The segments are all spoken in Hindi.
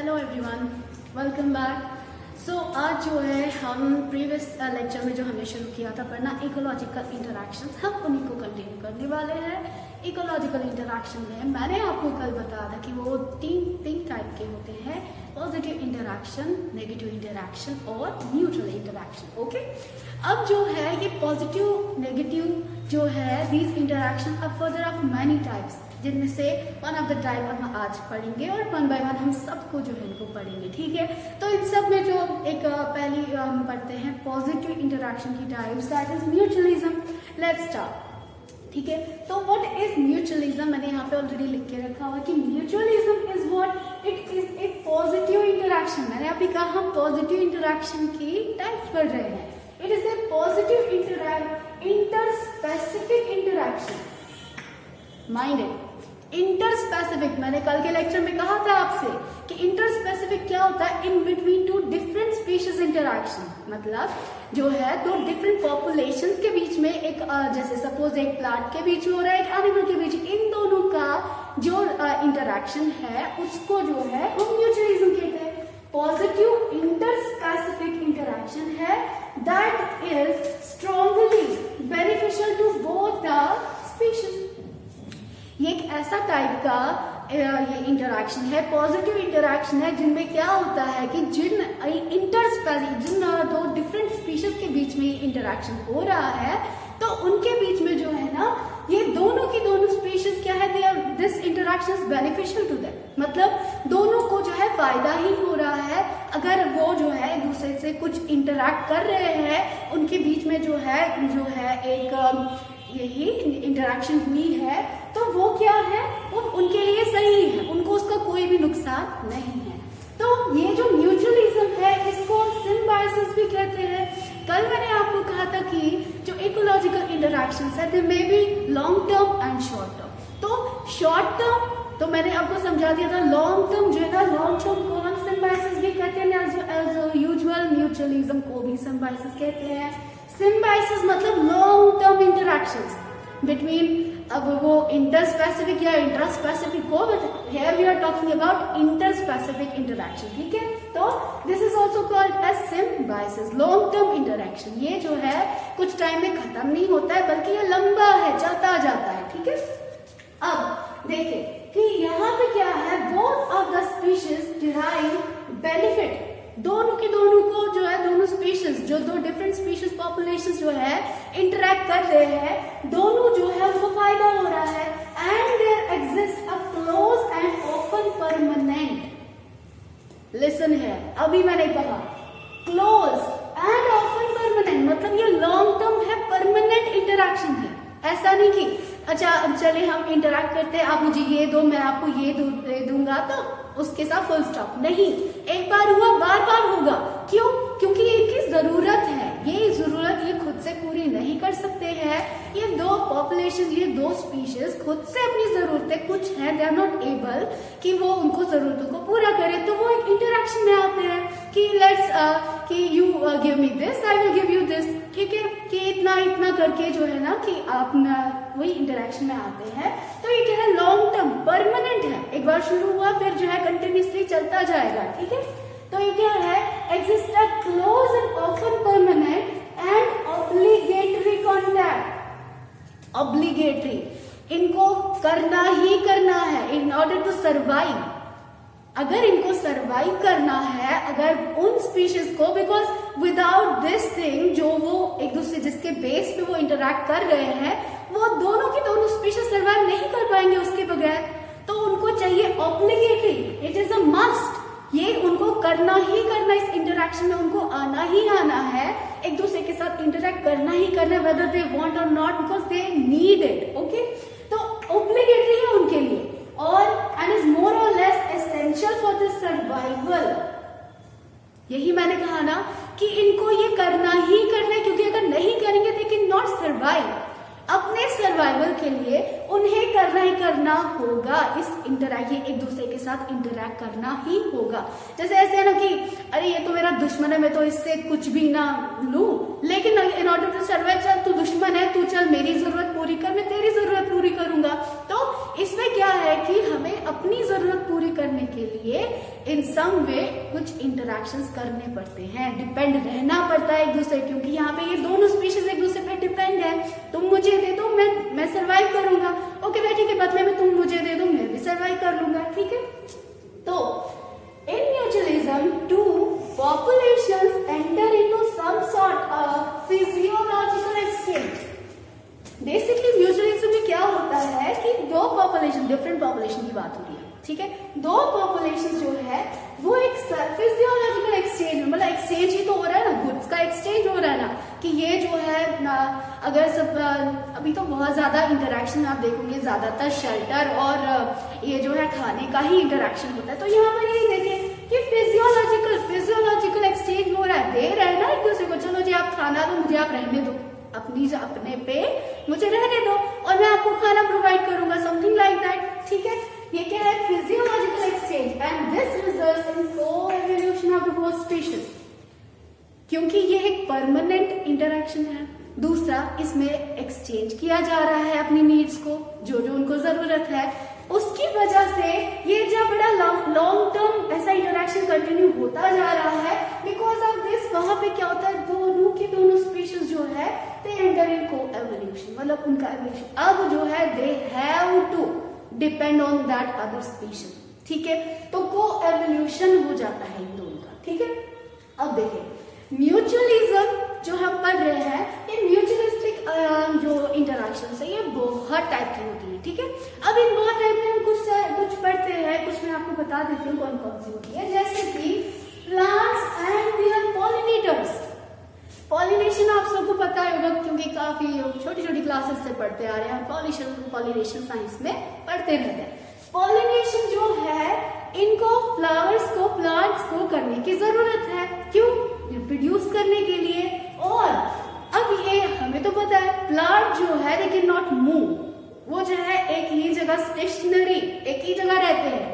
Hello everyone, welcome back. So आज जो है हम प्रीवियस लेक्चर में जो हमने शुरू किया था पढ़ना इकोलॉजिकल इंटरैक्शंस, हम उन्हीं को कंटिन्यू करने वाले हैं। इकोलॉजिकल इंटरैक्शन में मैंने आपको कल बताया था कि वो तीन टाइप के होते हैं, पॉजिटिव इंटरैक्शन, नेगेटिव इंटरैक्शन और न्यूट्रल इंटरैक्शन। ओके, अब जो है ये पॉजिटिव नेगेटिव जो है these interaction are further of many types, जिनमें से वन ऑफ द टाइप हम आज पढ़ेंगे और वन बाय वन हम सबको जो है इनको पढ़ेंगे। ठीक है, तो इन सब में जो एक पहली हम पढ़ते हैं पॉजिटिव इंटरैक्शन की types, that is mutualism. Let's start. ठीक है, तो व्हाट इज म्यूचुअलिज्म? मैंने यहाँ पे ऑलरेडी लिख के रखा हुआ कि mutualism is what it is a positive interaction. मैंने अभी कहा हम पॉजिटिव इंटरैक्शन की टाइप्स पढ़ रहे हैं। It is a positive interspecific interaction. Mind it, interspecific, मैंने कल के लेक्चर में कहा था आपसे कि इंटरस्पेसिफिक क्या होता है? In between two different species interaction, मतलब जो है दो डिफरेंट पॉपुलेशंस के बीच में एक जैसे सपोज एक प्लांट के बीच में हो रहा है, एक एनिमल के बीच, इन दोनों का जो इंटरैक्शन है उसको जो है हम म्यूचुअलिज्म कहते हैं। पॉजिटिव इंटरस्पेसिफिक इंटरैक्शन है that is strongly beneficial to both the species. ये एक ऐसा टाइप का ये इंटरैक्शन है, पॉजिटिव इंटरैक्शन है, जिनमें क्या होता है कि जिन दो डिफरेंट स्पीशीज के बीच में इंटरैक्शन हो रहा है तो उनके बीच में जो है ना ये दोनों की दोनों स्पीशीज क्या है, they are this interaction is beneficial to them, मतलब दोनों को जो है फायदा ही हो रहा है। अगर वो जो है एक दूसरे से कुछ इंटरैक्ट कर रहे हैं, उनके बीच में जो है एक यही इंटरैक्शन हुई है तो वो क्या है, वो उनके लिए सही है, उनको उसका कोई भी नुकसान नहीं है। तो ये जो म्यूचुअलिज्म है इसको सिम्बायोसिस भी कहते हैं। कल मैंने आपको कहा था कि जो इकोलॉजिकल इंटरैक्शंस है they may be long term and short term. तो शॉर्ट टर्म तो मैंने आपको समझा दिया था, लॉन्ग टर्म जो है ना, लॉन्ग टर्म को हम सिम्बायोसिस भी कहते हैं, एज यूजुअल म्यूचुअलिज्म को भी सिम्बायोसिस कहते हैं। सिम्बायोसिस मतलब लॉन्ग टर्म इंटरैक्शंस बिटवीन, अब वो इंटरस्पेसिफिक या इंट्रास्पेसिफिक को, but here we are talking about interspecific interaction. ठीक है, तो this is also called as symbiosis, long term interaction. ये जो है कुछ टाइम में खत्म नहीं होता है बल्कि ये लंबा है, चलता जाता है। ठीक है, अब देखिए कि यहाँ पे क्या है, both of the species derive benefit, दोनों की दोनों को जो है दोनों स्पीशीज, जो दो डिफरेंट स्पीशीज पॉपुलेशन जो है इंटरैक्ट कर रहे हैं, दोनों जो है उनको फायदा हो रहा है। And there exist a close and open permanent, listen है, अभी मैंने कहा क्लोज एंड ओपन परमानेंट, मतलब ये लॉन्ग टर्म है, परमानेंट इंटरैक्शन है। ऐसा नहीं कि अच्छा चले हम इंटरैक्ट करते हैं, आप मुझे ये दो मैं आपको ये दे दूंगा तो उसके साथ फुल स्टॉप नहीं, एक बार हुआ बार बार होगा। क्यों? क्योंकि इनकी जरूरत है, ये जरूरत ये खुद से पूरी नहीं कर सकते हैं। ये दो पॉपुलेशन, ये दो स्पीशीज खुद से अपनी जरूरतें कुछ हैं, दे आर नॉट एबल कि वो उनको जरूरतों को पूरा करें, तो वो एक इंटरैक्शन में आते हैं कि लेट्स कि you give me this, I will give you this. ठीक है, कि इतना इतना करके जो है ना कि आप वही इंटरैक्शन में आते हैं। तो ये क्या है, लॉन्ग टर्म परमानेंट है, एक बार शुरू हुआ फिर जो है कंटिन्यूसली चलता जाएगा। ठीक है, तो ये क्या है, exist a close and often permanent and obligatory contact. Obligatory, इनको करना ही करना है इन ऑर्डर टू सर्वाइव। अगर इनको सर्वाइव करना है, अगर उन स्पीशीज को, बिकॉज विदाउट दिस थिंग जो वो एक दूसरे जिसके बेस पे वो इंटरैक्ट कर रहे हैं, वो दोनों की दोनों स्पीशीज सर्वाइव नहीं कर पाएंगे उसके बगैर। तो उनको चाहिए obligatory, it is a must, ये उनको करना ही करना, इस इंटरैक्शन में उनको आना ही आना है, एक दूसरे के साथ इंटरैक्ट करना ही करना है, वेदर दे वांट और not, because they need it. Okay, तो ऑब्लिगेटरी है उनके लिए और एंड इज मोर और less essential for this survival. यही मैंने कहा ना कि इनको ये करना ही करना है, क्योंकि अगर नहीं करेंगे दे कैन नॉट सर्वाइव। अपने सर्वाइवल के लिए उन्हें करना ही करना होगा, इस इंटरैक्ट, ये एक दूसरे के साथ इंटरैक्ट करना ही होगा। जैसे ऐसे है ना कि अरे ये तो मेरा दुश्मन है, मैं तो इससे कुछ भी ना लूं, लेकिन इन ऑर्डर टू सर्वाइव, चल तू दुश्मन है, तू चल मेरी जरूरत पूरी कर, मैं तेरी जरूरत पूरी करूंगा। तो इसमें क्या है कि हमें अपनी जरूरत पूरी करने के लिए इन सम वे कुछ इंटरैक्शंस करने पड़ते हैं, डिपेंड रहना पड़ता है एक दूसरे, क्योंकि यहाँ पे ये दोनों स्पीशीज एक दूसरे पे डिपेंड है। तुम मुझे दे दो, मैं सर्वाइव करूंगा, ओके भाई ठीक है, बदले में तुम मुझे दे दो, मैं भी सर्वाइव कर लूंगा, ठीक है। तो in mutualism two populations enter into some sort of physiological exchange। Basically mutualism में क्या होता है कि दो पॉपुलेशन, डिफरेंट पॉपुलेशन की बात हो रही है, ठीक है, दो पॉपुलेशन जो है वो एक फिजियोलॉजिकल एक्सचेंज, मतलब एक्सचेंज ही तो हो रहा है ना, गुड्स का एक्सचेंज हो रहा है ना, कि ये जो है ना, अगर सब अभी तो बहुत ज्यादा इंटरेक्शन आप देखोगे, ज्यादातर शेल्टर और ये जो है खाने का ही इंटरेक्शन होता है। तो यहाँ पर ये देखें कि फिजियोलॉजिकल एक्सचेंज हो रहा है, दे रहे हैं ना एक दूसरे को, चलो जी आप खाना दो मुझे, आप रहने दो, अपने पे मुझे रहने दो और मैं आपको खाना प्रोवाइड करूंगा, समथिंग लाइक दैट, ठीक है। ये क्या है, physiological exchange, and this results in coevolution of the both species, क्योंकि ये एक परमानेंट इंटरेक्शन है। दूसरा, इसमें एक्सचेंज किया जा रहा है अपनी नीड्स को, जो जो उनको जरूरत है, उसकी वजह से ये जब बड़ा लॉन्ग टर्म ऐसा इंटरेक्शन कंटिन्यू होता जा रहा है, बिकॉज ऑफ दिस वहां पे क्या होता है, दोनों की दोनों स्पीशीज जो है दे एंटर इन को-एवोल्यूशन, मतलब उनका एवोल्यूशन अब जो है they have to depend on that other species, ठीक है। तो को-एवोल्यूशन हो जाता है इन दोनों का, ठीक है। अब देखें म्यूचुअलिज्म जो हम पढ़ रहे हैं, ये म्यूचुअलिस्टिक जो इंटरेक्शन है ये बहुत टाइप की होती है, ठीक है। अब इन बहुत टाइप में हम कुछ पढ़ते हैं, कुछ मैं आपको बता देती हूँ कौन कौन सी होती है, जैसे कि plants and their pollinators. Pollination आप सबको पता होगा क्योंकि काफी छोटी छोटी क्लासेस से पढ़ते आ रहे हैं, पॉलिनेशन साइंस में पढ़ते रहते हैं। पॉलिनेशन जो है इनको फ्लावर्स को, प्लांट्स को करने की जरूरत है, क्यों, रिप्रोड्यूस करने के लिए। और अब ये हमें तो पता है प्लांट जो है दे कैन नॉट मूव, वो जो है एक ही जगह स्टेशनरी, एक ही जगह रहते हैं,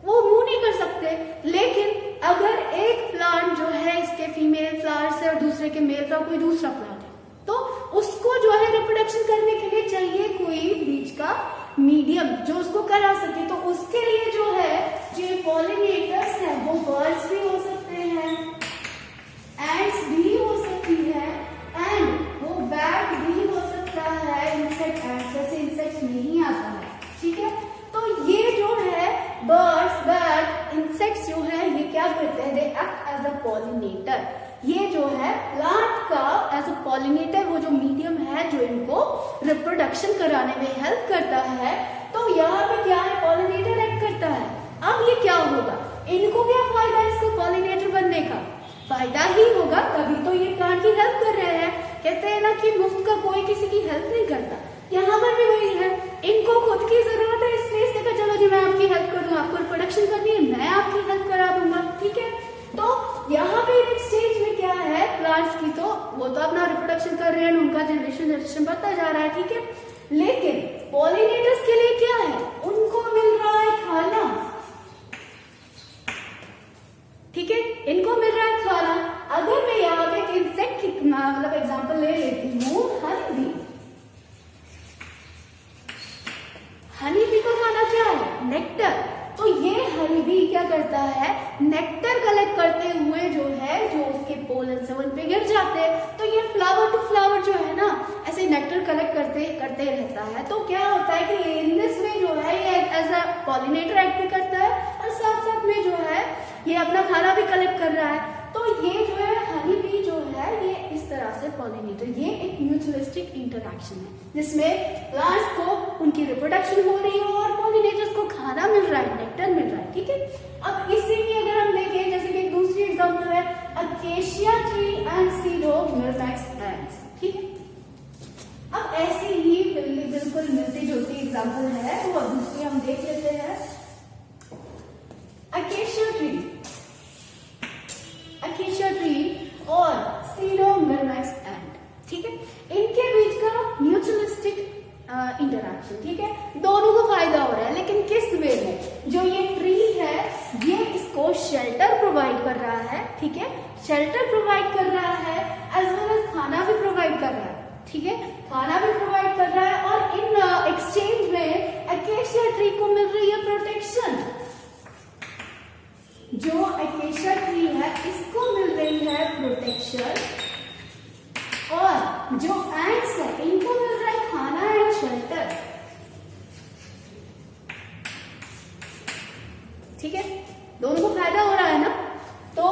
वो मूव नहीं कर सकते। लेकिन अगर एक प्लांट जो है इसके फीमेल फ्लावर से और दूसरे के मेल फ्लावर, कोई दूसरा प्लांट है, तो उसको जो है रिप्रोडक्शन करने के लिए चाहिए कोई बीच का मीडियम जो उसको करा सके। तो उसके लिए जो है जो पॉलिनेटर्स है वो बर्ड्स भी हो सकते हैं, एंड्स भी हो सकती है, एंड वो बैट भी हो सकता है, इंसेक्ट, जैसे इंसेक्ट नहीं आता है, ठीक है। तो ये जो है बर्ड्स, बैट, इंसेक्ट्स जो है ये क्या करते हैं, they act as a pollinator. ये जो है प्लांट का एज अ पॉलिनेटर, वो जो मीडियम है जो इनको रिप्रोडक्शन कराने में हेल्प करता है। तो यहाँ पे क्या है, पॉलिनेटर एक्ट करता है। अब ये क्या होगा, इनको क्या फायदा है इसको पॉलिनेटर बनने का, फायदा ही होगा, तभी तो ये प्लांट की हेल्प कर रहे हैं। कहते हैं ना कि मुफ्त का कोई किसी की हेल्प नहीं करता, यहाँ पर भी वही है, इनको खुद की जरूरत है, इसलिए इसने कहा चलो जी मैं आपकी हेल्प कर दूं, आपको रिप्रोडक्शन करनी है मैं आपकी हेल्प करा दूंगा, ठीक है। तो यहाँ पे एक्सचेंज में क्या है, प्लांट्स की तो वो तो अपना रिप्रोडक्शन कर रहे हैं, उनका जनरेशन बढ़ता जा रहा है, ठीक है। लेकिन पॉलिनेटर्स के लिए क्या है, उनको मिल रहा है खाना, ठीक है, इनको मिल रहा है खाना। अगर मैं यहाँ पे एक इंसेक्ट की मतलब एग्जांपल ले लेती हूँ, हनी बी का खाना क्या है, नेक्टर। तो ये हनी बी क्या करता है, नेक्टर कलेक्ट करते हुए जो है, जो उसके पोलन से उन पे गिर जाते हैं, तो ये फ्लावर टू फ्लावर जो है ना ऐसे नेक्टर कलेक्ट करते रहता है। तो क्या होता है कि इन दिस वे जो है ये एज अ पॉलिनेटर एक्ट भी करता है और साथ साथ में जो है ये अपना खाना भी कलेक्ट कर रहा है। तो ये जो है हनी बी जो है ये इस तरह से पॉलिनेटर, ये एक म्यूचुअलिस्टिक इंटरैक्शन है जिसमें प्लांट्स को उनकी रिप्रोडक्शन हो रही है और पॉलिनेटर्स को खाना मिल रहा है, नेक्टर मिल रहा है, ठीक है। अब इसी में अगर हम देखें, जैसे कि दूसरी एग्जांपल है acacia tree and pseudomyrmex ants, ठीक है। अब ऐसी ही बिल्कुल मिलती जुलती एग्जांपल है, तो अब दूसरी हम देख लेते हैं। अकेशिया ट्री और सीडो मिरमैक्स एंड, ठीक है। इनके बीच का म्यूचुअलिस्टिक ठीक है, शेल्टर प्रोवाइड कर रहा है, एज वेल एज खाना भी प्रोवाइड कर रहा है, ठीक है, खाना भी प्रोवाइड कर रहा है, और इन एक्सचेंज में अकेशिया ट्री को मिल रही है प्रोटेक्शन। जो अकेशिया ट्री है इसको मिल रही है प्रोटेक्शन, और जो एंट्स है इनको मिल रहा है खाना एंड शेल्टर, ठीक है, दोनों को फायदा हो रहा है ना। तो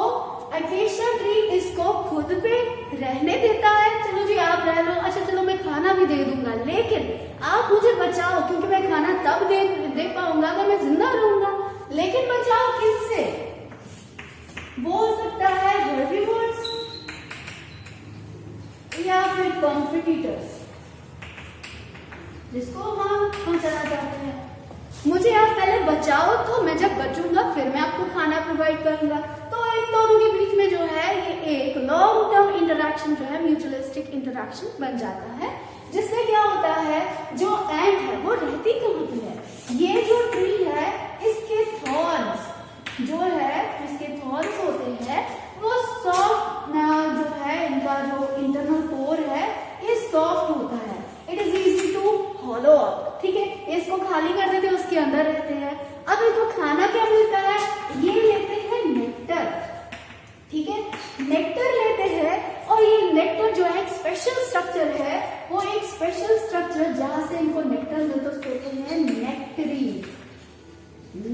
अकेशिया ट्री इसको खुद पे रहने देता है, चलो जी आप रह लो, अच्छा चलो मैं खाना भी दे दूंगा, लेकिन आप मुझे बचाओ, क्योंकि मैं खाना तब दे पाऊंगा अगर मैं जिंदा रहूंगा, लेकिन बचाओ किससे? वो हो सकता है हेर्बिवोर्स या फिर कॉम्पिटिटर्स, जिसको हम पहुंचाना चाहते हैं। मुझे आप पहले बचाओ, तो मैं जब बचूंगा फिर मैं आपको खाना प्रोवाइड करूंगा। तो इन दोनों के बीच में जो है ये एक लॉन्ग टर्म इंटरैक्शन जो है म्यूचुअलिस्टिक इंटरैक्शन बन जाता है, जिससे क्या होता है, जो एंट है वो रहती कहाँ पे है, ये जो ट्री है इसके थॉर्न्स जो है, इसके थॉर्न्स होते हैं वो सॉफ्ट जो है, इनका जो इंटरनल कोर है ये सॉफ्ट होता है, it is easy to follow up, ठीक है, इसको खाली कर देते हैं, उसके अंदर रहते हैं। अब इनको खाना क्या मिलता है, ये लेते हैं नेक्टर, ठीक है, नेक्टर लेते हैं, और ये नेक्टर जो है एक स्पेशल स्ट्रक्चर है, वो एक स्पेशल स्ट्रक्चर जहां से इनको नेक्टर मिलता है उसको कहते हैं नेक्टरीज,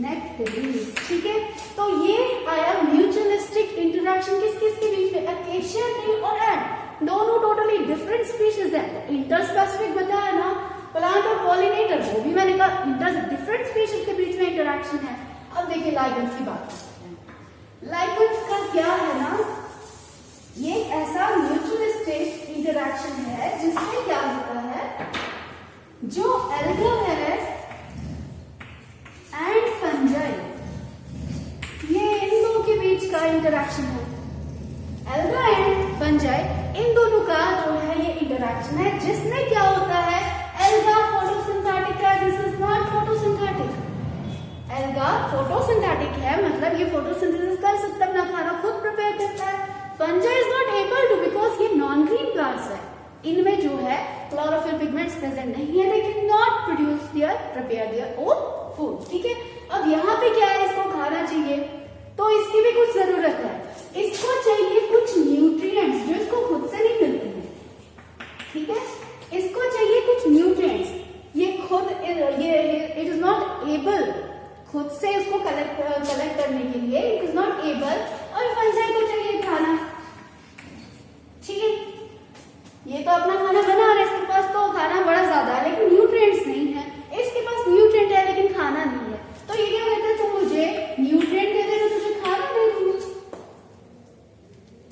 नेक्टरीज, ठीक है। तो ये आया म्यूचुअलिस्टिक इंटरैक्शन किस किस के बीच में, अकेशिया ट्री और एंट, दोनों टोटली डिफरेंट स्पीशीज है। इंटरस्पेसिफिक बताया ना, प्लांट और पॉलिनेटर, वो भी मैंने कहा इंटर डिफरेंट स्पीशीज के बीच में इंटरैक्शन है। अब देखिए लाइकेंस की बात करते हैं। लाइकेंस का क्या है ना, ये ऐसा म्यूचुअलिस्टिक इंटरैक्शन है जिसमें क्या होता है, जो एल्गा है एंड फंजाई, ये इन दो के बीच का इंटरैक्शन है, एल्गा एंड फंजाई इन दोनों का जो है ये इंटरैक्शन है, जिसमें क्या होता है, एल्गा फोटोसिंथेटिक है, this is not photosynthetic. Alga photosynthetic है, मतलब ये फोटोसिंथेसिस कर सकता है, अपना खाना खुद प्रिपेयर करता है। Fungi is not able to, because ये नॉन ग्रीन प्लांट्स है, इनमें जो है क्लोरोफिल पिगमेंट्स प्रेजेंट नहीं है, लेकिन not produce their prepare their own food, ठीक है। अब यहाँ पे क्या है, इसको खाना चाहिए, तो इसकी भी कुछ जरूरत है, इसको चाहिए कुछ न्यूट्रिएंट्स जो इसको खुद से नहीं मिलते हैं, ठीक है, इसको चाहिए कुछ न्यूट्रिएंट्स, ये खुद ये इट इज नॉट एबल खुद से इसको कलेक्ट करने के लिए, इट इज नॉट एबल, और फंजाई को चाहिए खाना, ठीक है, ये तो अपना खाना बना रहा है, इसके पास तो खाना बड़ा ज्यादा है लेकिन न्यूट्रिएंट्स नहीं है, इसके पास न्यूट्रिएंट है लेकिन खाना नहीं है, तो ये क्या कहते हैं, तुम मुझे न्यूट्रिएंट दे दे, तुझे खाना दे दूंगा,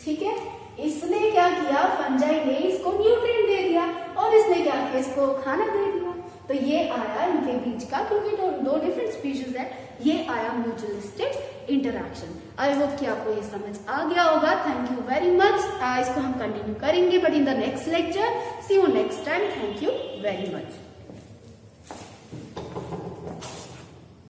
ठीक है। इसने क्या किया, फंजाई ने इसको न्यूट्रिएंट दे दिया, और इसने क्या किया, इसको खाना दे दिया, तो ये आया इनके बीच का, क्योंकि दो डिफरेंट स्पीशीज है, ये आया म्यूचुअलिस्टिक इंटरैक्शन। आई होप कि आपको ये समझ आ गया होगा। Thank you very much. इसको हम कंटिन्यू करेंगे but in the next lecture. See you next time. Thank you very much.